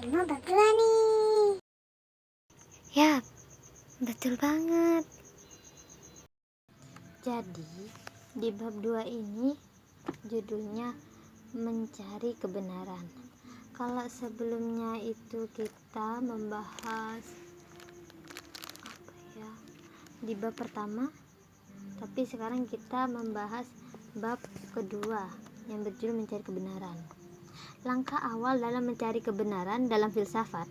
Ilmu bab 2 nih. Ya, betul banget. Jadi, di bab 2 ini judulnya mencari kebenaran. Kalau sebelumnya itu kita membahas di bab pertama, tapi sekarang kita membahas bab kedua yang berjudul mencari kebenaran. Langkah awal dalam mencari kebenaran dalam filsafat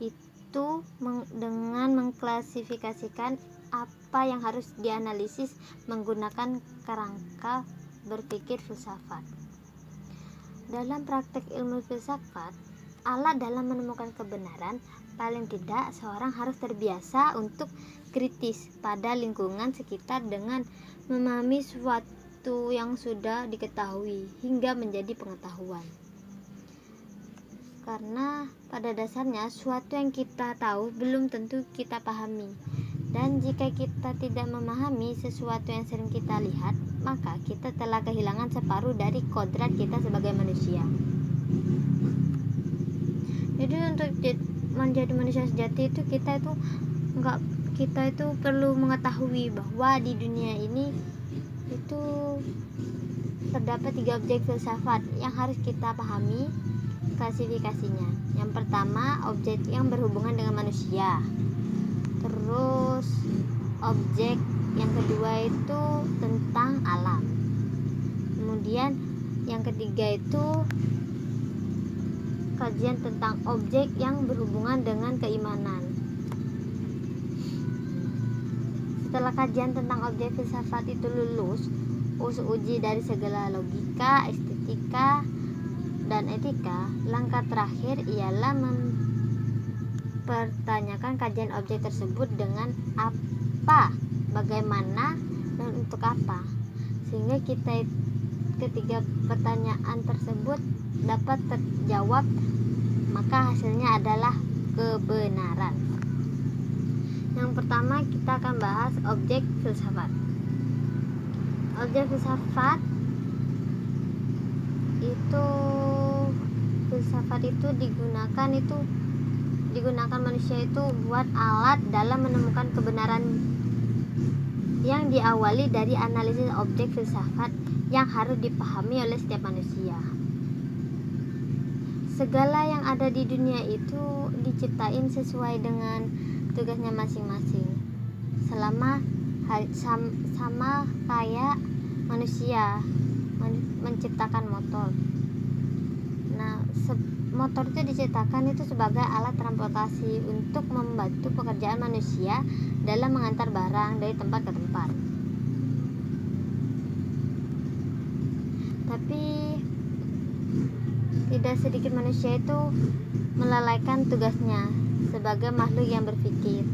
itu dengan mengklasifikasikan apa yang harus dianalisis menggunakan kerangka berpikir filsafat. Dalam praktek ilmu filsafat, alat dalam menemukan kebenaran, paling tidak seorang harus terbiasa untuk kritis pada lingkungan sekitar dengan memahami sesuatu yang sudah diketahui hingga menjadi pengetahuan. Karena pada dasarnya sesuatu yang kita tahu belum tentu kita pahami. Dan jika kita tidak memahami sesuatu yang sering kita lihat, maka kita telah kehilangan separuh dari kodrat kita sebagai manusia. Jadi untuk menjadi manusia sejati itu kita itu perlu mengetahui bahwa di dunia ini itu terdapat 3 objek filsafat yang harus kita pahami klasifikasinya. Yang pertama, objek yang berhubungan dengan manusia. Terus objek yang kedua itu tentang alam. Kemudian yang ketiga itu kajian tentang objek yang berhubungan dengan keimanan. Setelah kajian tentang objek filsafat itu lulus, uji dari segala logika, estetika, dan etika, langkah terakhir ialah mempertanyakan kajian objek tersebut dengan apa, bagaimana, dan untuk apa, sehingga ketiga pertanyaan tersebut dapat terjawab, maka hasilnya adalah kebenaran. Yang pertama kita akan bahas objek filsafat. Objek filsafat itu digunakan manusia itu buat alat dalam menemukan kebenaran yang diawali dari analisis objek filsafat yang harus dipahami oleh setiap manusia. Segala yang ada di dunia itu diciptain sesuai dengan tugasnya masing-masing. Sama kayak manusia menciptakan motor. Nah, motor itu diciptakan itu sebagai alat transportasi untuk membantu pekerjaan manusia dalam mengantar barang dari tempat ke tempat. Tapi tidak sedikit manusia itu melalaikan tugasnya sebagai makhluk yang berpikir.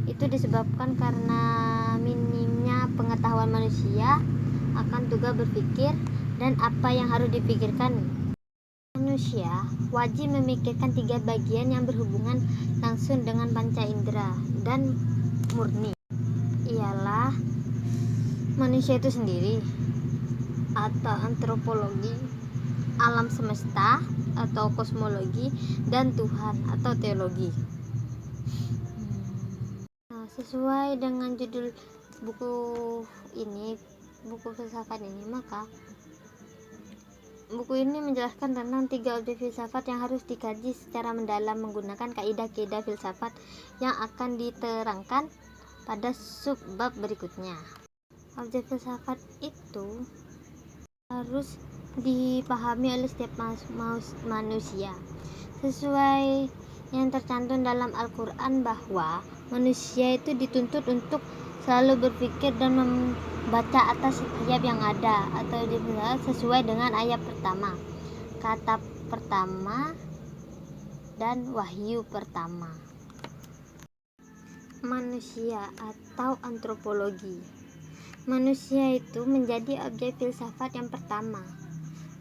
Itu disebabkan karena minimnya pengetahuan manusia akan tugas berpikir dan apa yang harus dipikirkan. Manusia wajib memikirkan 3 bagian yang berhubungan langsung dengan panca indera dan murni, ialah manusia itu sendiri atau antropologi, alam semesta atau kosmologi, dan Tuhan atau teologi. Nah, sesuai dengan judul buku filsafat ini, maka buku ini menjelaskan tentang 3 objek filsafat yang harus dikaji secara mendalam menggunakan kaidah-kaidah filsafat yang akan diterangkan pada subbab berikutnya. Objek filsafat itu harus dipahami oleh setiap manusia sesuai yang tercantum dalam Al-Quran, bahwa manusia itu dituntut untuk selalu berpikir dan membaca atas setiap yang ada atau sesuai dengan ayat pertama, kata pertama, dan wahyu pertama. Manusia atau antropologi. Manusia itu menjadi objek filsafat yang pertama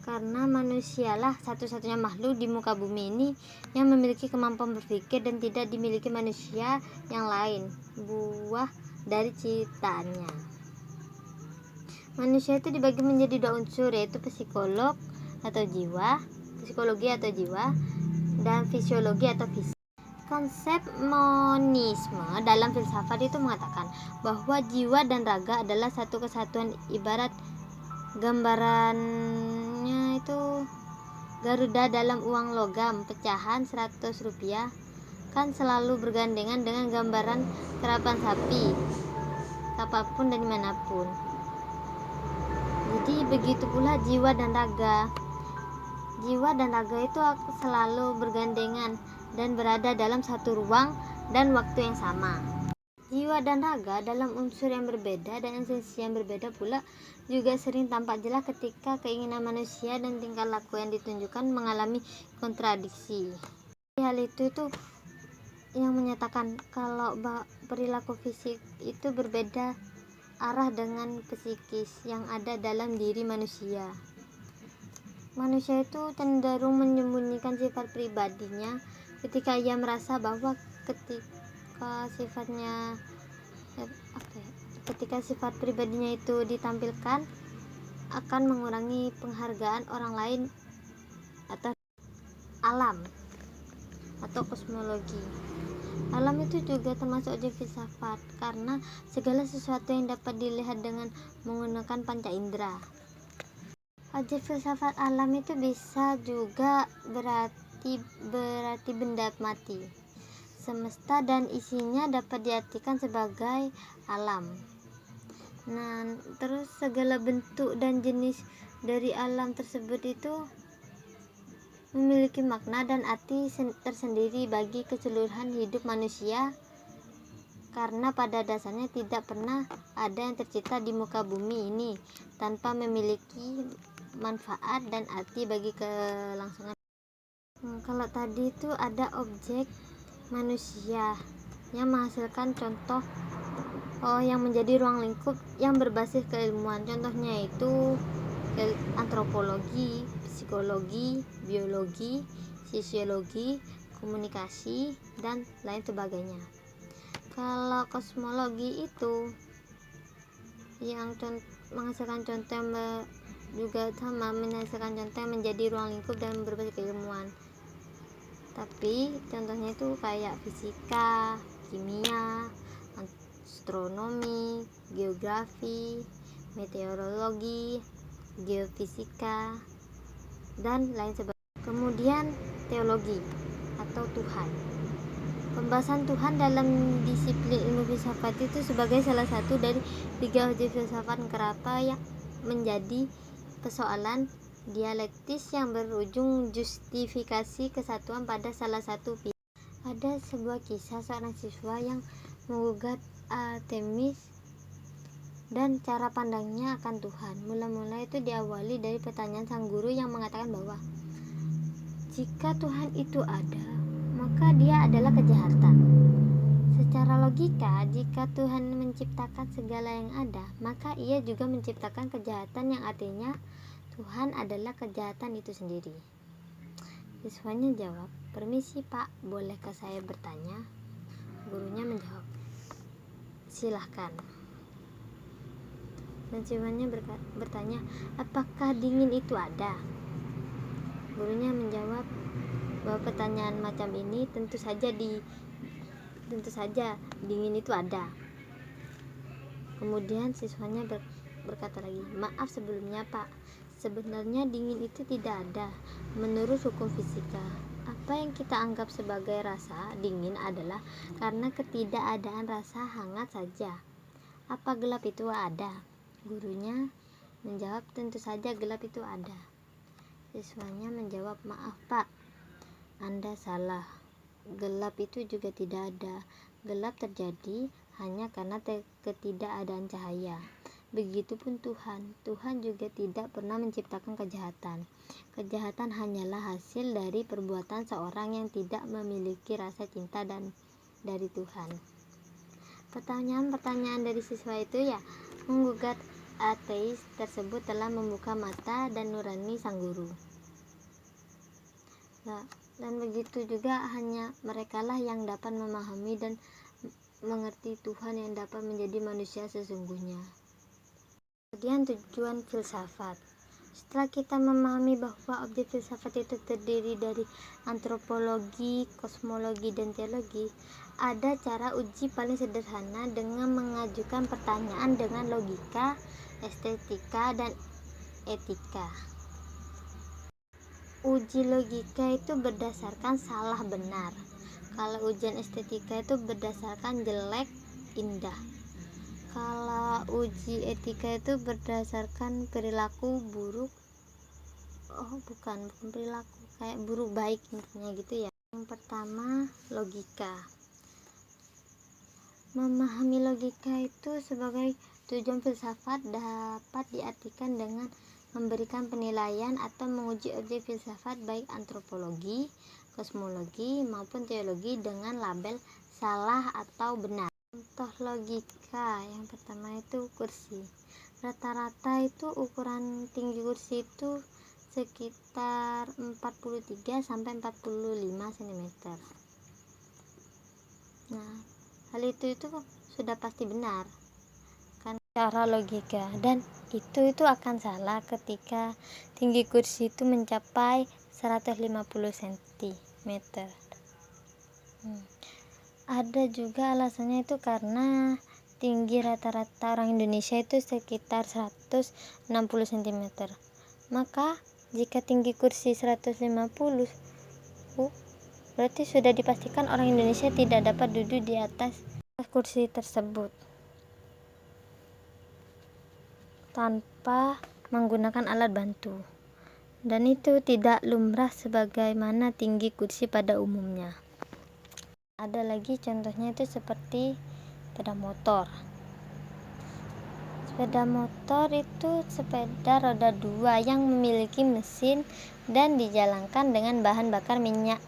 karena manusialah satu-satunya makhluk di muka bumi ini yang memiliki kemampuan berpikir dan tidak dimiliki manusia yang lain, buah dari ciptaannya. Manusia itu dibagi menjadi 2 unsur, yaitu psikologi atau jiwa, dan fisiologi atau fisik. Konsep monisme dalam filsafat itu mengatakan bahwa jiwa dan raga adalah satu kesatuan. Ibarat gambarannya itu Garuda dalam uang logam pecahan 100 rupiah kan selalu bergandengan dengan gambaran kerapan sapi kapanpun dan dimanapun. Jadi begitu pula jiwa dan raga. Jiwa dan raga itu selalu bergandengan dan berada dalam satu ruang dan waktu yang sama. Jiwa dan raga dalam unsur yang berbeda dan esensi yang berbeda pula juga sering tampak jelas ketika keinginan manusia dan tingkah laku yang ditunjukkan mengalami kontradiksi. Hal itu tuh yang menyatakan kalau perilaku fisik itu berbeda arah dengan psikis yang ada dalam diri manusia. Manusia itu cenderung menyembunyikan sifat pribadinya ketika ia merasa bahwa ketika sifat pribadinya itu ditampilkan akan mengurangi penghargaan orang lain atau alam atau kosmologi. Alam itu juga termasuk objek filsafat karena segala sesuatu yang dapat dilihat dengan menggunakan panca indera. Objek filsafat alam itu bisa juga berarti benda mati. Semesta dan isinya dapat diartikan sebagai alam. Nah, terus segala bentuk dan jenis dari alam tersebut itu memiliki makna dan arti tersendiri bagi keseluruhan hidup manusia, karena pada dasarnya tidak pernah ada yang tercipta di muka bumi ini tanpa memiliki manfaat dan arti bagi kelangsungan. Kalau tadi itu ada objek manusia yang menghasilkan contoh yang menjadi ruang lingkup yang berbasis keilmuan. Contohnya itu antropologi, psikologi, biologi, sosiologi, komunikasi, dan lain sebagainya. Kalau kosmologi itu yang menghasilkan contoh yang juga sama menghasilkan contoh yang menjadi ruang lingkup dan berbasis keilmuan. Tapi contohnya itu kayak fisika, kimia, astronomi, geografi, meteorologi, geofisika, dan lain sebagainya. Kemudian teologi atau Tuhan. Pembahasan Tuhan dalam disiplin ilmu filsafat itu sebagai salah satu dari 3 objek filsafat kerapa yang menjadi persoalan dialektis yang berujung justifikasi kesatuan pada salah satu pihak. Ada sebuah kisah seorang siswa yang menggugat Artemis dan cara pandangnya akan Tuhan. Mula-mula itu diawali dari pertanyaan sang guru yang mengatakan bahwa jika Tuhan itu ada, maka dia adalah kejahatan. Secara logika, jika Tuhan menciptakan segala yang ada, maka ia juga menciptakan kejahatan yang artinya Tuhan adalah kejahatan itu sendiri. Siswanya jawab, "Permisi Pak, bolehkah saya bertanya?" Gurunya menjawab, "Silahkan." Dan siswanya bertanya, "Apakah dingin itu ada?" Gurunya menjawab bahwa pertanyaan macam ini tentu saja dingin itu ada. Kemudian siswanya berkata lagi, "Maaf sebelumnya Pak, sebenarnya dingin itu tidak ada. Menurut hukum fisika, apa yang kita anggap sebagai rasa dingin adalah karena ketidakadaan rasa hangat saja. Apa gelap itu ada?" Gurunya menjawab, "Tentu saja gelap itu ada." Siswanya menjawab, "Maaf Pak, Anda salah. Gelap itu juga tidak ada. Gelap terjadi hanya karena ketidakadaan cahaya. Begitupun Tuhan. Tuhan juga tidak pernah menciptakan kejahatan. Kejahatan hanyalah hasil dari perbuatan seorang yang tidak memiliki rasa cinta dan dari Tuhan." Pertanyaan-pertanyaan dari siswa itu menggugat ateis tersebut telah membuka mata dan nurani sang guru. Dan begitu juga hanya merekalah yang dapat memahami dan mengerti Tuhan yang dapat menjadi manusia sesungguhnya. Kemudian tujuan filsafat. Setelah kita memahami bahwa objek filsafat itu terdiri dari antropologi, kosmologi, dan teologi, ada cara uji paling sederhana dengan mengajukan pertanyaan dengan logika, estetika, dan etika. Uji logika itu berdasarkan salah benar. Kalau ujian estetika itu berdasarkan jelek indah. Kalau uji etika itu berdasarkan perilaku buruk. Bukan perilaku, kayak buruk baik intinya gitu ya. Yang pertama, logika. Memahami logika itu sebagai tujuan filsafat dapat diartikan dengan memberikan penilaian atau menguji objek filsafat baik antropologi, kosmologi maupun teologi dengan label salah atau benar. Contoh logika yang pertama itu kursi. Rata-rata itu ukuran tinggi kursi itu sekitar 43 sampai 45 cm. Nah, hal itu sudah pasti benar kan secara logika, dan itu akan salah ketika tinggi kursi itu mencapai 150 cm. Ada juga alasannya itu karena tinggi rata-rata orang Indonesia itu sekitar 160 cm. Maka jika tinggi kursi 150, berarti sudah dipastikan orang Indonesia tidak dapat duduk di atas kursi tersebut tanpa menggunakan alat bantu, dan itu tidak lumrah sebagaimana tinggi kursi pada umumnya. Ada lagi contohnya itu seperti sepeda motor. Sepeda motor itu sepeda roda 2 yang memiliki mesin dan dijalankan dengan bahan bakar minyak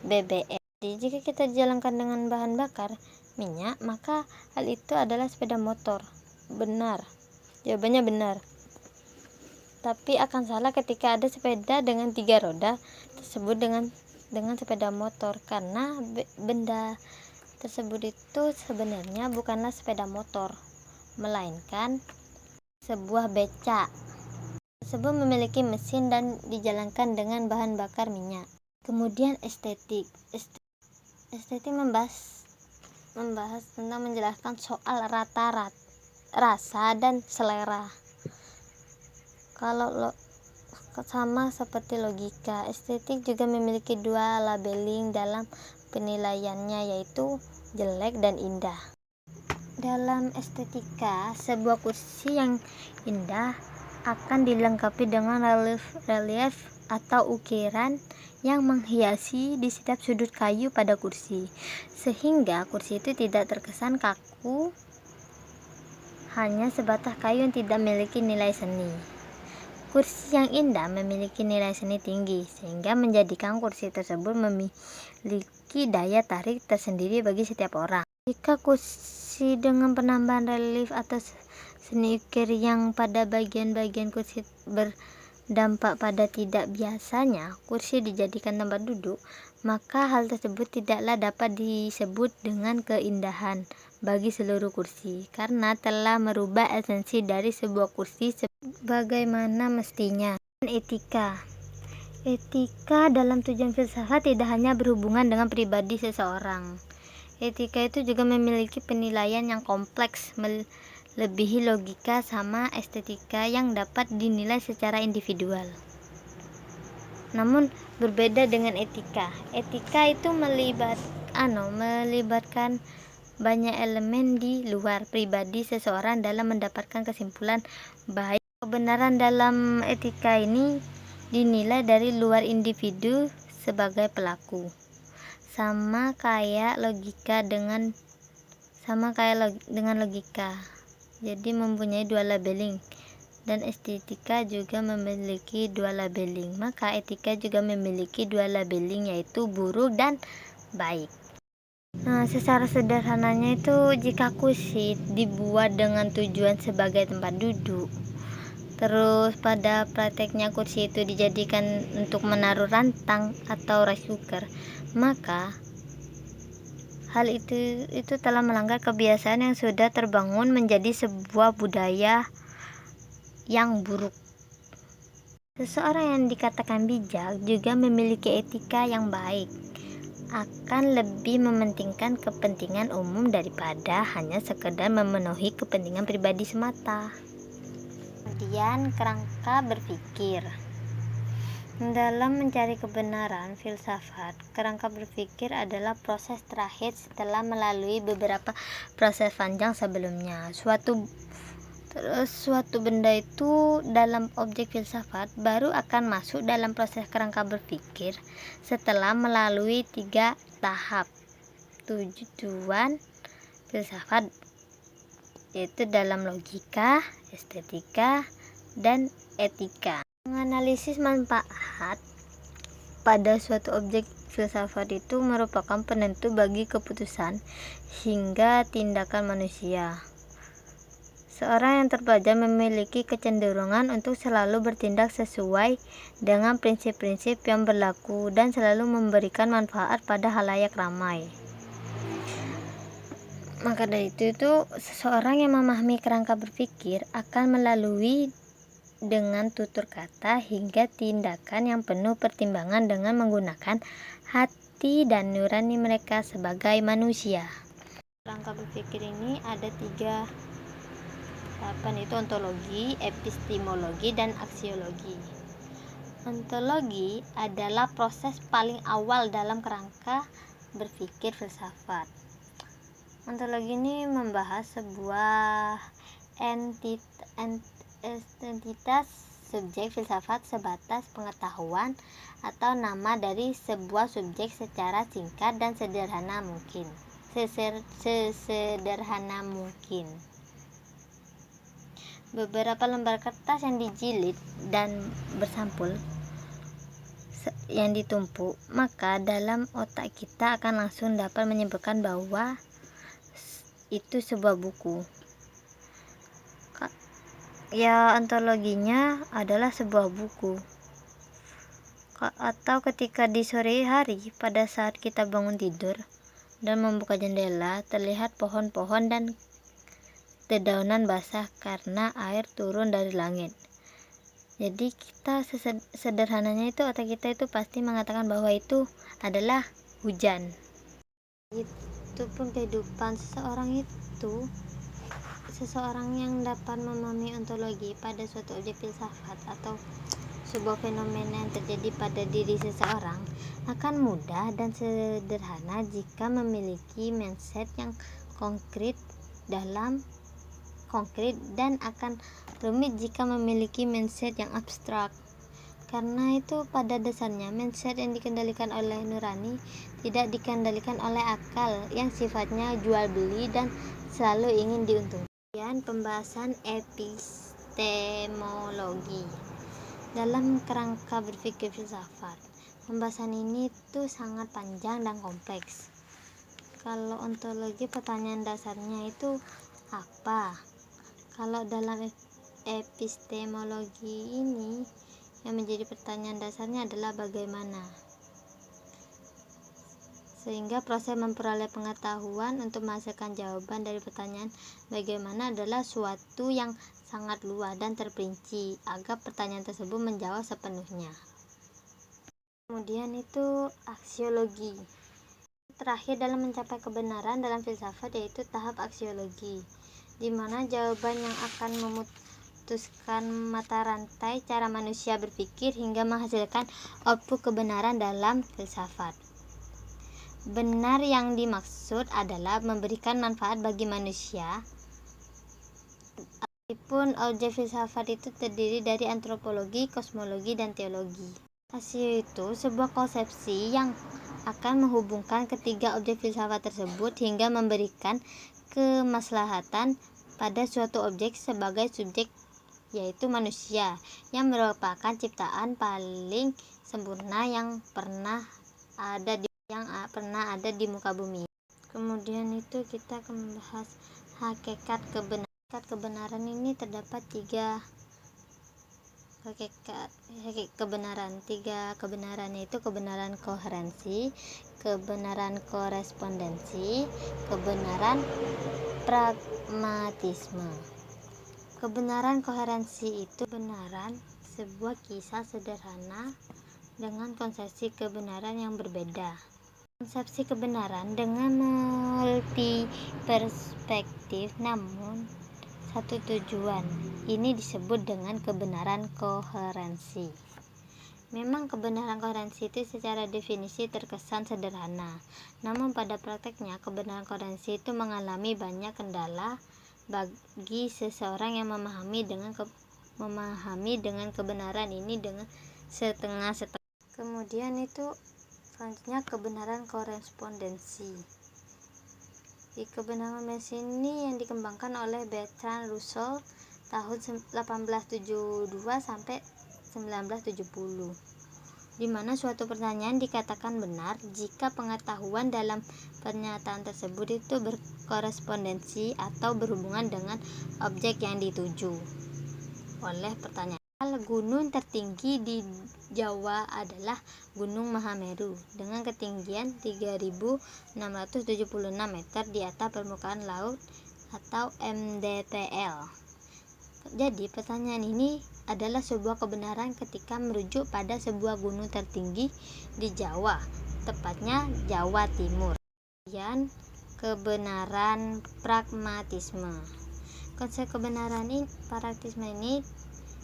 BBM. Jadi jika kita jalankan dengan bahan bakar minyak, maka hal itu adalah sepeda motor. Benar. Jawabannya benar. Tapi akan salah ketika ada sepeda dengan 3 roda tersebut dengan sepeda motor, karena benda tersebut itu sebenarnya bukanlah sepeda motor, melainkan sebuah becak. Tersebut memiliki mesin dan dijalankan dengan bahan bakar minyak. Kemudian estetik. Estetik membahas tentang menjelaskan soal rasa dan selera. Kalau sama seperti logika, estetik juga memiliki 2 labeling dalam penilaiannya, yaitu jelek dan indah. Dalam estetika, sebuah kursi yang indah akan dilengkapi dengan relief atau ukiran yang menghiasi di setiap sudut kayu pada kursi, sehingga kursi itu tidak terkesan kaku, hanya sebatas kayu yang tidak memiliki nilai seni. Kursi yang indah memiliki nilai seni tinggi, sehingga menjadikan kursi tersebut memiliki daya tarik tersendiri bagi setiap orang. Jika kursi dengan penambahan relief atau seni ukir yang pada bagian-bagian kursi berdampak pada tidak biasanya kursi dijadikan tempat duduk, maka hal tersebut tidaklah dapat disebut dengan keindahan bagi seluruh kursi, karena telah merubah esensi dari sebuah kursi bagaimana mestinya. Etika dalam tujuan filsafat tidak hanya berhubungan dengan pribadi seseorang. Etika itu juga memiliki penilaian yang kompleks, melebihi logika sama estetika yang dapat dinilai secara individual. Namun berbeda dengan etika. Etika itu melibatkan banyak elemen di luar pribadi seseorang dalam mendapatkan kesimpulan baik. Kebenaran dalam etika ini dinilai dari luar individu sebagai pelaku, sama kayak dengan logika. Jadi mempunyai 2 labeling, dan estetika juga memiliki 2 labeling. Maka etika juga memiliki 2 labeling, yaitu buruk dan baik. Nah, secara sederhananya itu, jika kursi dibuat dengan tujuan sebagai tempat duduk, terus pada prakteknya kursi itu dijadikan untuk menaruh rantang atau rice cooker, maka hal itu telah melanggar kebiasaan yang sudah terbangun menjadi sebuah budaya yang buruk. Seseorang yang dikatakan bijak juga memiliki etika yang baik, akan lebih mementingkan kepentingan umum daripada hanya sekedar memenuhi kepentingan pribadi semata. Kemudian kerangka berpikir. Dalam mencari kebenaran filsafat, kerangka berpikir adalah proses terakhir setelah melalui beberapa proses panjang sebelumnya. Suatu benda itu dalam objek filsafat baru akan masuk dalam proses kerangka berpikir setelah melalui 3 tahap tujuan filsafat, yaitu dalam logika, estetika, dan etika. Menganalisis manfaat pada suatu objek filsafat itu merupakan penentu bagi keputusan hingga tindakan manusia. Seorang yang terpelajar memiliki kecenderungan untuk selalu bertindak sesuai dengan prinsip-prinsip yang berlaku dan selalu memberikan manfaat pada halayak ramai. Maka dari itu seseorang yang memahami kerangka berpikir akan melalui dengan tutur kata hingga tindakan yang penuh pertimbangan dengan menggunakan hati dan nurani mereka sebagai manusia. Kerangka berpikir ini ada 3 tahapan, itu ontologi, epistemologi, dan aksiologi. Ontologi adalah proses paling awal dalam kerangka berpikir filsafat. Ontologi ini membahas sebuah entitas subjek filsafat sebatas pengetahuan atau nama dari sebuah subjek secara singkat dan sesederhana mungkin. Beberapa lembar kertas yang dijilid dan bersampul yang ditumpuk, maka dalam otak kita akan langsung dapat menyimpulkan bahwa itu sebuah buku. Ya, ontologinya adalah sebuah buku. Atau ketika di sore hari pada saat kita bangun tidur dan membuka jendela, terlihat pohon-pohon dan dedaunan basah karena air turun dari langit. Jadi kita sederhananya itu otak kita itu pasti mengatakan bahwa itu adalah hujan. Itu pun kehidupan seseorang yang dapat memahami ontologi pada suatu objek filsafat atau sebuah fenomena yang terjadi pada diri seseorang akan mudah dan sederhana jika memiliki mindset yang konkret dan akan rumit jika memiliki mindset yang abstrak. Karena itu pada dasarnya mindset yang dikendalikan oleh nurani tidak dikendalikan oleh akal yang sifatnya jual beli dan selalu ingin diuntungkan. Pembahasan epistemologi dalam kerangka berpikir filsafat. Pembahasan ini tuh sangat panjang dan kompleks. Kalau ontologi, pertanyaan dasarnya itu apa? Kalau dalam epistemologi ini yang menjadi pertanyaan dasarnya adalah bagaimana. Sehingga proses memperoleh pengetahuan untuk menghasilkan jawaban dari pertanyaan bagaimana adalah suatu yang sangat luas dan terperinci agar pertanyaan tersebut menjawab sepenuhnya. Kemudian itu aksiologi. Terakhir dalam mencapai kebenaran dalam filsafat yaitu tahap aksiologi, di mana jawaban yang akan memutuskan mata rantai cara manusia berpikir hingga menghasilkan output kebenaran dalam filsafat. Benar yang dimaksud adalah memberikan manfaat bagi manusia. Meskipun objek filsafat itu terdiri dari antropologi, kosmologi, dan teologi. Rasio itu sebuah konsepsi yang akan menghubungkan ketiga objek filsafat tersebut hingga memberikan kemaslahatan pada suatu objek sebagai subjek, yaitu manusia, yang merupakan ciptaan paling sempurna yang pernah ada di muka bumi. Kemudian itu kita akan membahas hakikat kebenaran. Kebenaran ini terdapat tiga kebenaran, yaitu kebenaran koherensi, kebenaran korespondensi, kebenaran pragmatisme. Kebenaran koherensi itu kebenaran sebuah kisah sederhana dengan konsepsi kebenaran yang berbeda. Konsepsi kebenaran dengan multi perspektif namun satu tujuan. Ini disebut dengan kebenaran koherensi. Memang kebenaran koherensi itu secara definisi terkesan sederhana, namun pada prakteknya kebenaran koherensi itu mengalami banyak kendala bagi seseorang yang memahami dengan kebenaran ini dengan setengah-setengah. Kemudian itu selanjutnya kebenaran korespondensi. Di kebenaran korespondensi ini yang dikembangkan oleh Bertrand Russell tahun 1872 sampai 1970, di mana suatu pertanyaan dikatakan benar jika pengetahuan dalam pernyataan tersebut itu berkorespondensi atau berhubungan dengan objek yang dituju oleh pertanyaan. Gunung tertinggi di Jawa adalah Gunung Mahameru dengan ketinggian 3.676 meter di atas permukaan laut atau MDPL. Jadi pertanyaan ini adalah sebuah kebenaran ketika merujuk pada sebuah gunung tertinggi di Jawa, tepatnya Jawa Timur. Kemudian kebenaran pragmatisme. Konsep kebenaran pragmatisme ini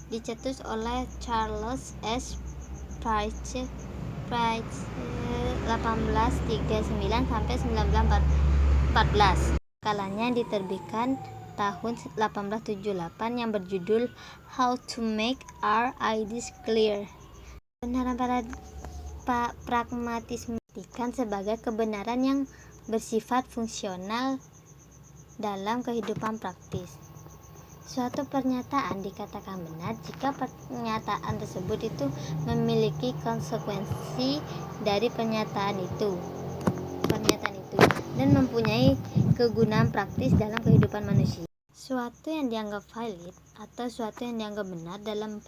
dicetus oleh Charles S. Price 1839 sampai 1914. Kalanya diterbitkan tahun 1878 yang berjudul How to Make Our Ideas Clear. Kebenaran pragmatisme diartikan sebagai kebenaran yang bersifat fungsional dalam kehidupan praktis. Suatu pernyataan dikatakan benar jika pernyataan tersebut itu memiliki konsekuensi dari pernyataan itu dan mempunyai kegunaan praktis dalam kehidupan manusia. Suatu yang dianggap valid atau suatu yang dianggap benar dalam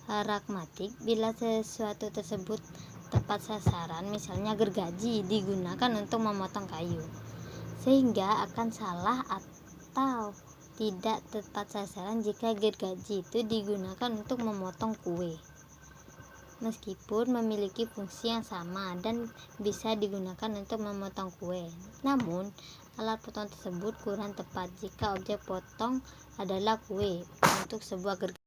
pragmatik bila sesuatu tersebut tepat sasaran, misalnya gergaji digunakan untuk memotong kayu, sehingga akan salah atau tidak tepat sasaran jika gergaji itu digunakan untuk memotong kue, meskipun memiliki fungsi yang sama dan bisa digunakan untuk memotong kue. Namun alat potong tersebut kurang tepat jika objek potong adalah kue untuk sebuah gergaji.